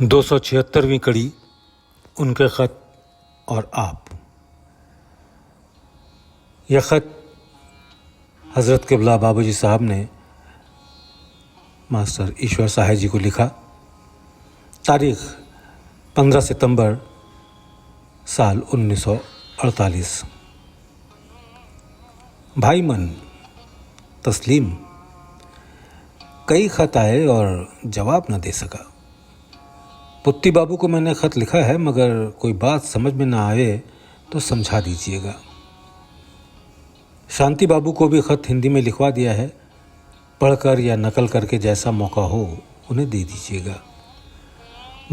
276वीं कड़ी, उनके ख़त और आप। यह ख़त हज़रत क़िबला बाबूजी साहब ने मास्टर ईश्वर सहाय जी को लिखा। तारीख़ 15 सितंबर साल 1948। भाई मन तस्लीम, कई ख़त आए और जवाब न दे सका। पुत्ती बाबू को मैंने ख़त लिखा है, मगर कोई बात समझ में ना आए तो समझा दीजिएगा। शांति बाबू को भी ख़त हिंदी में लिखवा दिया है, पढ़कर या नकल करके जैसा मौका हो उन्हें दे दीजिएगा।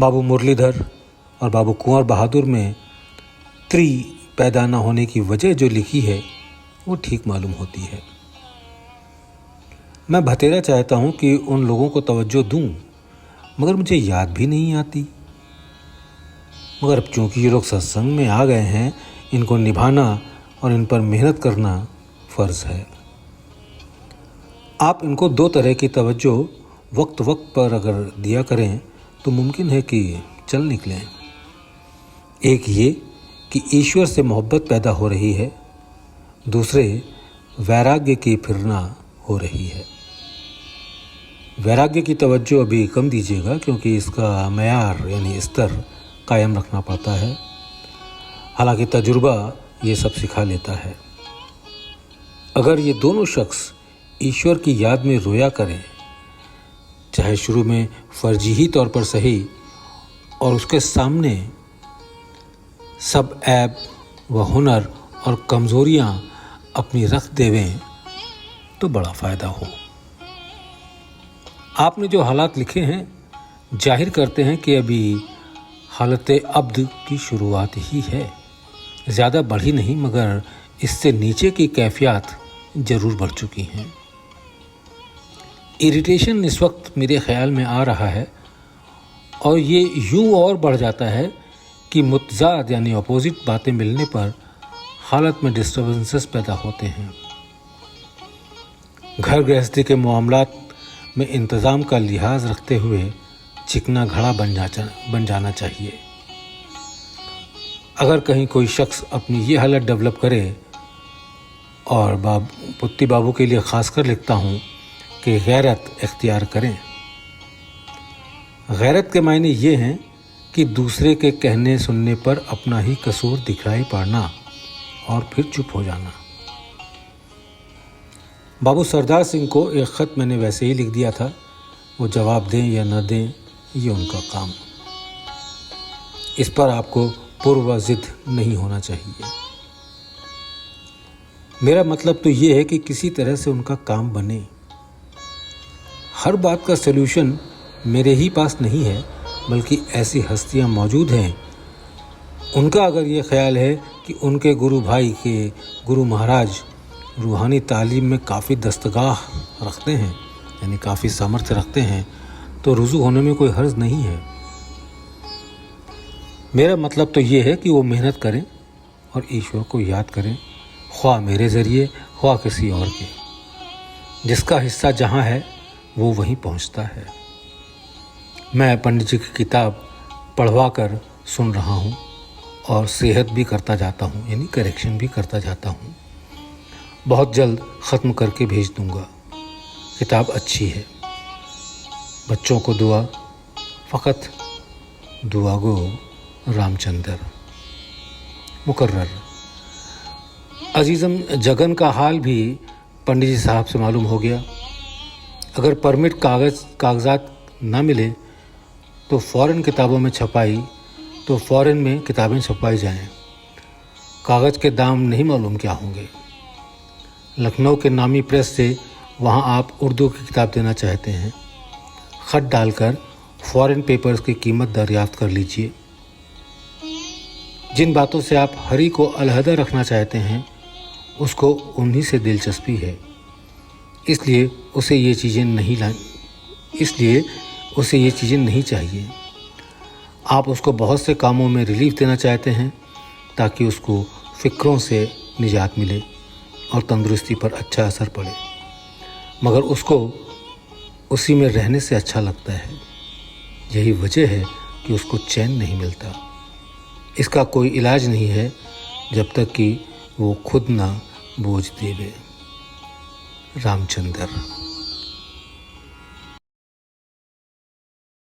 बाबू मुरलीधर और बाबू कुंवर बहादुर में त्री पैदा न होने की वजह जो लिखी है वो ठीक मालूम होती है। मैं भतेरा चाहता हूँ कि उन लोगों को तवज्जो दूँ, मगर मुझे याद भी नहीं आती। मगर अब चूँकि ये लोग सत्संग में आ गए हैं, इनको निभाना और इन पर मेहनत करना फ़र्ज़ है। आप इनको दो तरह की तवज्जो वक्त वक्त पर अगर दिया करें तो मुमकिन है कि चल निकलें। एक ये कि ईश्वर से मोहब्बत पैदा हो रही है, दूसरे वैराग्य की फिरना हो रही है। वैराग्य की तवज्जो अभी कम दीजिएगा, क्योंकि इसका मयार यानी स्तर कायम रखना पड़ता है। हालांकि तजुर्बा ये सब सिखा लेता है। अगर ये दोनों शख्स ईश्वर की याद में रोया करें, चाहे शुरू में फर्जी तौर पर सही, और उसके सामने सब ऐब व हुनर और कमज़ोरियाँ अपनी रख देवें तो बड़ा फ़ायदा हो। आपने जो हालात लिखे हैं जाहिर करते हैं कि अभी हालत अब्द की शुरुआत ही है। ज़्यादा बढ़ी नहीं, मगर इससे नीचे की कैफियत ज़रूर बढ़ चुकी हैं। इरिटेशन इस वक्त मेरे ख्याल में आ रहा है, और ये यूं और बढ़ जाता है कि मुतज़ाद यानी अपोजिट बातें मिलने पर हालत में डिस्टर्बेंसेस पैदा होते हैं। घर गृहस्थी के मामलात में इंतज़ाम का लिहाज रखते हुए चिकना घड़ा बन जाना चाहिए। अगर कहीं कोई शख्स अपनी ये हालत डेवलप करे, और पुत्ती बाबू के लिए ख़ासकर लिखता हूँ कि गैरत इख्तियार करें। गैरत के मायने ये हैं कि दूसरे के कहने सुनने पर अपना ही कसूर दिखाई पड़ना और फिर चुप हो जाना। बाबू सरदार सिंह को एक ख़त मैंने वैसे ही लिख दिया था, वो जवाब दें या न दें ये उनका काम। इस पर आपको पूर्व ज़िद नहीं होना चाहिए। मेरा मतलब तो ये है कि किसी तरह से उनका काम बने। हर बात का सलूशन मेरे ही पास नहीं है, बल्कि ऐसी हस्तियां मौजूद हैं, उनका अगर ये ख्याल है कि उनके गुरु भाई के गुरु महाराज रूहानी तालीम में काफ़ी दस्तगाह रखते हैं, यानी काफ़ी सामर्थ्य रखते हैं, तो रुजू होने में कोई हर्ज नहीं है। मेरा मतलब तो ये है कि वो मेहनत करें और ईश्वर को याद करें, ख्वाह मेरे ज़रिए ख्वाह किसी और के। जिसका हिस्सा जहाँ है वो वहीं पहुँचता है। मैं पंडित जी की किताब पढ़वा कर सुन रहा हूँ और सेहत भी करता जाता हूँ, यानी करेक्शन भी करता जाता हूँ। बहुत जल्द ख़त्म करके भेज दूँगा। किताब अच्छी है। बच्चों को दुआ, फ़कत दुआ गो रामचंद्र। मुकर्रर। अजीज़म जगन का हाल भी पंडित जी साहब से मालूम हो गया। अगर परमिट कागज़ात ना मिले तो फ़ौरन किताबों में छपाई, तो फ़ौरन में किताबें छपवाई जाएं। कागज़ के दाम नहीं मालूम क्या होंगे। लखनऊ के नामी प्रेस से वहाँ आप उर्दू की किताब देना चाहते हैं, ख़त डालकर फ़ॉरेन पेपर्स की कीमत दरियाफ्त कर लीजिए। जिन बातों से आप हरी को अलहदा रखना चाहते हैं उसको उन्हीं से दिलचस्पी है, इसलिए उसे ये चीज़ें नहीं चाहिए। आप उसको बहुत से कामों में रिलीफ देना चाहते हैं ताकि उसको फ़िक्रों से निजात मिले और तंदुरुस्ती पर अच्छा असर पड़े, मगर उसको उसी में रहने से अच्छा लगता है। यही वजह है कि उसको चैन नहीं मिलता। इसका कोई इलाज नहीं है जब तक कि वो खुद ना बोझ देवे। रामचंद्र।